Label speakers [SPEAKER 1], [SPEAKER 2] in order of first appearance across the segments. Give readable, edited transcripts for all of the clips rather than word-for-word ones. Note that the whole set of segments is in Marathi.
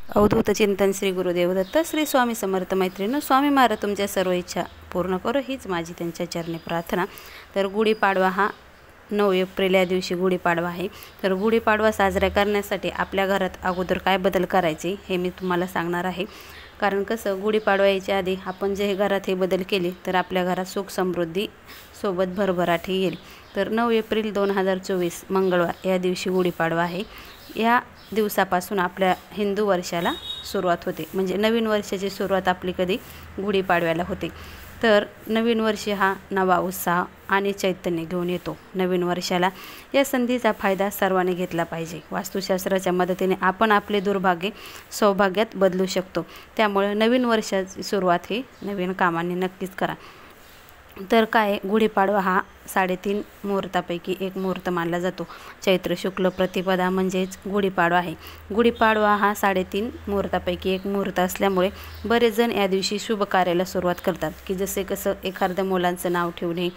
[SPEAKER 1] अवधूत चिंतन श्री गुरुदेव दत्त श्री स्वामी समर्थ मैत्रिणी स्वामी महाराज तुमच्या सर्व इच्छा पूर्ण करो हीच माझी त्यांच्या चरणी प्रार्थना। तर गुढीपाडवा हा 9 एप्रिल या दिवशी गुढीपाडवा आहे। तर गुढीपाडवा साजरा करण्यासाठी आपल्या घरात अगोदर काय बदल करायचे हे मी तुम्हाला सांगणार आहे। कारण कसं गुढीपाडवा यायच्या आधी आपण जे घरात हे बदल केले तर आपल्या घरात सुख समृद्धी सोबत भरभराटी येईल। तर 9 एप्रिल 2024 मंगळवार या दिवशी गुढीपाडवा आहे। या दिवसापासून आपल्या हिंदू वर्षाला सुरुवात होते, म्हणजे नवीन वर्षाची सुरुवात आपली कधी गुढीपाडव्याला होते। तर नवीन वर्ष हा नवा उत्साह आणि चैतन्य घेऊन येतो नवीन वर्षाला। या संधीचा फायदा सर्वांनी घेतला पाहिजे। वास्तुशास्त्राच्या मदतीने आपण आपले दुर्भाग्य सौभाग्यात बदलू शकतो। त्यामुळे नवीन वर्षाची सुरुवात ही नवीन कामांनी नक्कीच करा। तर काय गुढीपाडवा हा 3.5 मुहूर्तापैकी एक मुहूर्त मानला जातो। चैत्र शुक्ल प्रतिपदा म्हणजेच गुढीपाडवा आहे। गुढीपाडवा हा 3.5 मुहूर्तापैकी एक मुहूर्त असल्यामुळे बरेच जण या दिवशी शुभ कार्याला सुरुवात करतात, की जसे कसं एखाद्या मुलांचं नाव ठेवणे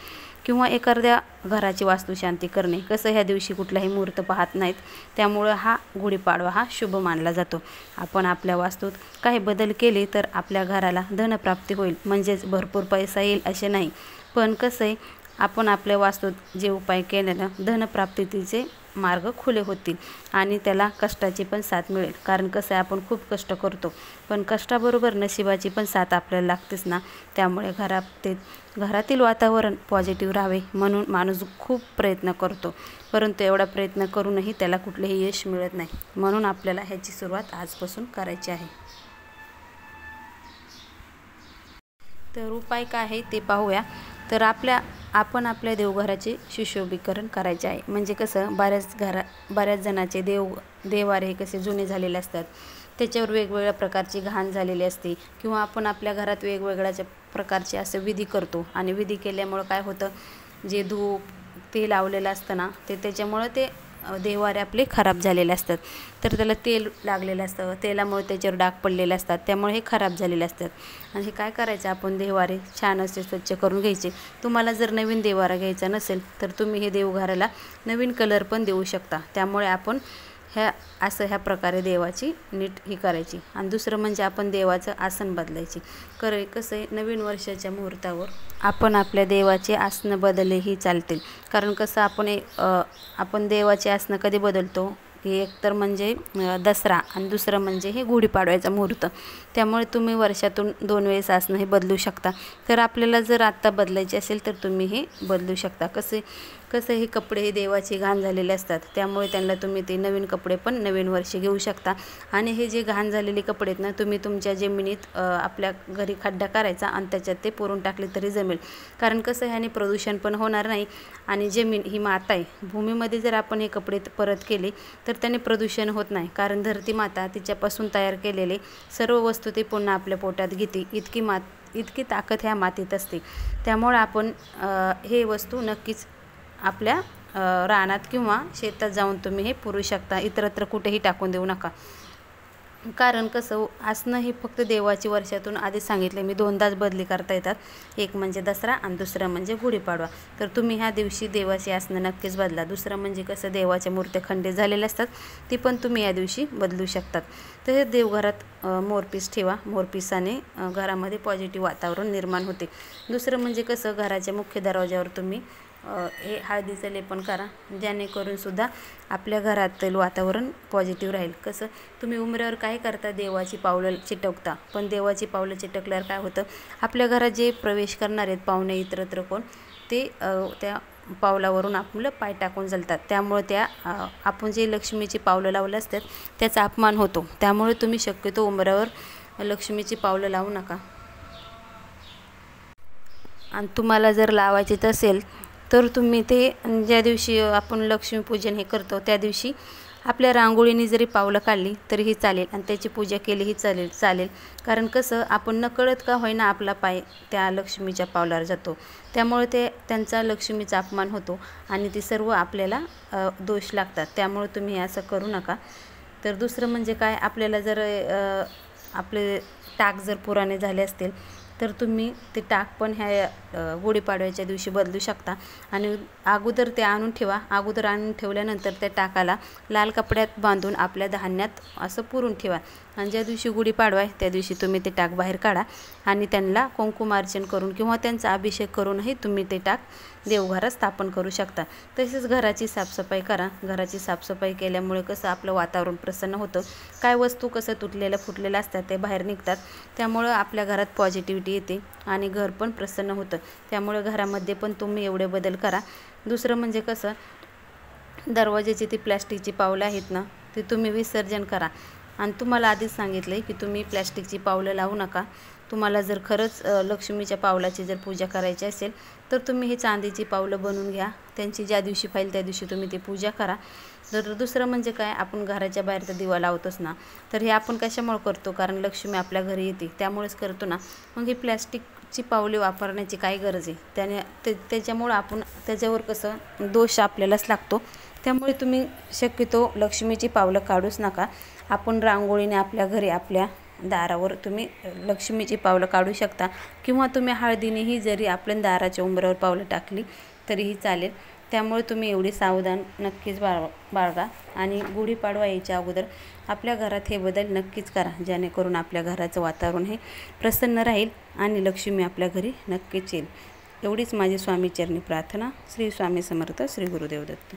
[SPEAKER 1] किंवा एखाद्या घराची वास्तुशांती करणे। कसं ह्या दिवशी कुठलाही मुहूर्त पाहत नाहीत, त्यामुळे हा गुढीपाडवा हा शुभ मानला जातो। आपण आपल्या वास्तूत काही बदल केले तर आपल्या घराला धनप्राप्ती होईल, म्हणजेच भरपूर पैसा येईल असे नाही, पण कसं आहे आपण आपल्या वास्तूत जे उपाय केल्यानं धनप्राप्तीचे मार्ग खुले होतील आणि त्याला कष्टाची पण साथ मिळेल। कारण कसं आहे आपण खूप कष्ट करतो, पण कष्टाबरोबर नशिबाची पण साथ आपल्याला लागतेच ना। त्यामुळे घरातील वातावरण पॉझिटिव्ह राहावे म्हणून माणूस खूप प्रयत्न करतो, परंतु एवढा प्रयत्न करूनही त्याला कुठलेही यश मिळत नाही। म्हणून आपल्याला ह्याची सुरुवात आजपासून करायची आहे। तर उपाय काय आहे ते पाहूया। तर आपण आपल्या देवघराचे सुशोभीकरण करायचे आहे। म्हणजे कसं बऱ्याच जणांचे देवारे कसे जुने झालेले असतात, त्याच्यावर वेगवेगळ्या प्रकारची घाण झालेली असते, किंवा आपण आपल्या घरात वेगवेगळ्या प्रकारचे असे विधी करतो आणि विधी केल्यामुळे काय होतं, जे धूप ते लावलेलं असतं ना त्याच्यामुळे ते देवारे आपले खराब झालेले असतात। तर त्याला तेल लागलेलं असतं, तेलामुळे त्याच्यावर डाग पडलेले असतात, त्यामुळे हे खराब झालेले असतात। आणि हे काय करायचं, आपण देवारे छान असे स्वच्छ करून घ्यायचे। तुम्हाला जर नवीन देवारा घ्यायचा नसेल तर तुम्ही हे देवघराला नवीन कलर पण देऊ शकता। त्यामुळे आपण ह्या प्रकारे देवाची नीट ही करायची। आणि दुसरं म्हणजे आपण देवाचं आसन बदलायची। कसं आहे नवीन वर्षाच्या मुहूर्तावर आपण आपल्या देवाचे आसन बदललेही चालतील। कारण कसं आपण देवाचे आसन कधी बदलतो, हे एक तर म्हणजे दसरा आणि दुसरं म्हणजे हे गुढीपाडव्याचा मुहूर्त। त्यामुळे तुम्ही वर्षातून 2 वेळेस आसन हे बदलू शकता। तर आपल्याला जर आत्ता बदलायचे असेल तर तुम्ही हे बदलू शकता। कसं हे कपडे हे देवाचे घाण झालेले असतात, त्यामुळे त्यांना तुम्ही ते नवीन कपडे पण नवीन वर्षी घेऊ शकता। आणि हे जे घाण झालेले कपडे आहेत ना, तुम्ही तुमच्या जमिनीत आपल्या घरी खड्डा करायचा आणि त्याच्यात ते पुरून टाकले तरी जमेल। कारण कसं ह्याने प्रदूषण पण होणार नाही आणि जमीन ही माता आहे, भूमीमध्ये जर आपण हे कपडे परत केले तर त्याने प्रदूषण होत नाही। कारण धरती माता तिच्यापासून तयार केलेले सर्व वस्तू ते पुन्हा आपल्या पोटात घेते, इतकी ताकद ह्या मातीत असते। त्यामुळे आपण हे वस्तू नक्कीच आपल्या रानात किंवा शेतात जाऊन तुम्ही हे पुरू शकता, इतरत्र कुठेही टाकून देऊ नका। कारण कसं आसनं ही फक्त देवाची वर्षातून आधी सांगितले मी 2दाच बदली करता येतात, एक म्हणजे दसरा आणि दुसरं म्हणजे गुढीपाडवा। तर तुम्ही ह्या दिवशी देवाची आसनं नक्कीच बदला। दुसरं म्हणजे कसं देवाच्या मूर्त्या खंडित झालेल्या असतात, ती पण तुम्ही या दिवशी बदलू शकतात। तर देवघरात मोरपीस ठेवा, मोरपिसाने घरामध्ये पॉझिटिव्ह वातावरण निर्माण होते। दुसरं म्हणजे कसं घराच्या मुख्य दरवाजावर तुम्ही हे हळदीचं लेपन करा, जेणेकरून सुद्धा आपल्या घरातील वातावरण पॉझिटिव्ह राहील। कसं तुम्ही उंबऱ्यावर काय करता, देवाची पावलं चिटकता, पण देवाची पावलं चिटकल्यावर काय होतं, आपल्या घरात जे प्रवेश करणार आहेत पाहुणे इतरत्र कोण, ते त्या पावलावरून आपलं पाय टाकून चालतात। त्यामुळे आपण जे लक्ष्मीची पावलं लावलं असतात त्याचा अपमान होतो। त्यामुळे तुम्ही शक्यतो उंबऱ्यावर लक्ष्मीची पावलं लावू नका। आणि तुम्हाला जर लावायचेच असेल तर तुम्ही ते ज्या दिवशी आपण लक्ष्मीपूजन हे करतो त्या दिवशी आपल्या रांगोळीने जरी पावलं काढली तरीही चालेल आणि त्याची पूजा केलीही चालेल। कारण कसं आपण नकळत का होईना आपला पाय त्या लक्ष्मीच्या पावलावर जातो, त्यामुळे त्यांचा लक्ष्मीचा अपमान होतो आणि ती सर्व आपल्याला दोष लागतात। त्यामुळे तुम्ही असं करू नका। तर दुसरं म्हणजे काय, आपल्याला जर आपले टाक जर पुराणे झाले असतील तर तुम्ही ते टाक पण ह्या गुढीपाडव्याच्या दिवशी बदलू शकता. आणि अगोदर ते आणून ठेवा. अगोदर आणून ठेवल्यानंतर त्या टाकाला लाल कपड्यात बांधून आपल्या धान्यात असं पुरून ठेवा. आणि ज्या दिवशी गुढीपाडवा आहे त्या दिवशी तुम्ही ते टाक बाहेर काढा आणि त्यांना कुंकुमार्चन करून किंवा त्यांचा अभिषेक करूनही तुम्ही ते टाक देवघरात स्थापन करू शकता. तसेच घराची साफसफाई करा. घराची साफसफाई केल्यामुळे कसं आपलं वातावरण प्रसन्न होतं. काय वस्तू कसं तुटलेल्या फुटलेल्या असतात ते बाहेर निघतात. त्यामुळं आपल्या घरात पॉझिटिव्हिटी येते आणि घर पण प्रसन्न होतं. त्यामुळे घरामध्ये पण तुम्ही एवढे बदल करा. दुसरं म्हणजे कसं, दरवाजाची ती प्लॅस्टिकची पावलं आहेत ना, ती तुम्ही विसर्जन करा. आणि तुम्हाला आधीच सांगितलं आहे की तुम्ही प्लॅस्टिकची पावलं लावू नका. तुम्हाला जर खरंच लक्ष्मीच्या पावलाची जर पूजा करायची असेल तर तुम्ही ही चांदीची पावलं बनवून घ्या. त्यांची ज्या दिवशी पाहिजे त्या दिवशी तुम्ही ती पूजा करा. तर दुसरं म्हणजे काय, आपण घराच्या बाहेर तर दिवा लावतोच ना, तर हे आपण कशामुळे करतो, कारण लक्ष्मी आपल्या घरी येते त्यामुळेच करतो ना. मग ही प्लॅस्टिकची पावले वापरण्याची काय गरज आहे? त्याच्यामुळं आपण त्याच्यावर कसं दोष आपल्यालाच लागतो. त्यामुळे तुम्ही शक्यतो लक्ष्मीची पावलं काढूच नका. आपण रांगोळीने आपल्या घरी आपल्या दारावर तुम्ही लक्ष्मीची पावलं काढू शकता किंवा तुम्ही हळदीनेही जरी आपल्या दाराच्या उंबरावर पावलं टाकली तरीही चालेल. त्यामुळे तुम्ही एवढी सावधान नक्कीच बाळगा. आणि गुढीपाडवा यायच्या अगोदर आपल्या घरात हे बदल नक्कीच करा, जेणेकरून आपल्या घराचं वातावरण हे प्रसन्न राहील आणि लक्ष्मी आपल्या घरी नक्कीच येईल. एवढीच माझी स्वामीचरणी प्रार्थना. श्री स्वामी समर्थ. श्री गुरुदेव दत्त.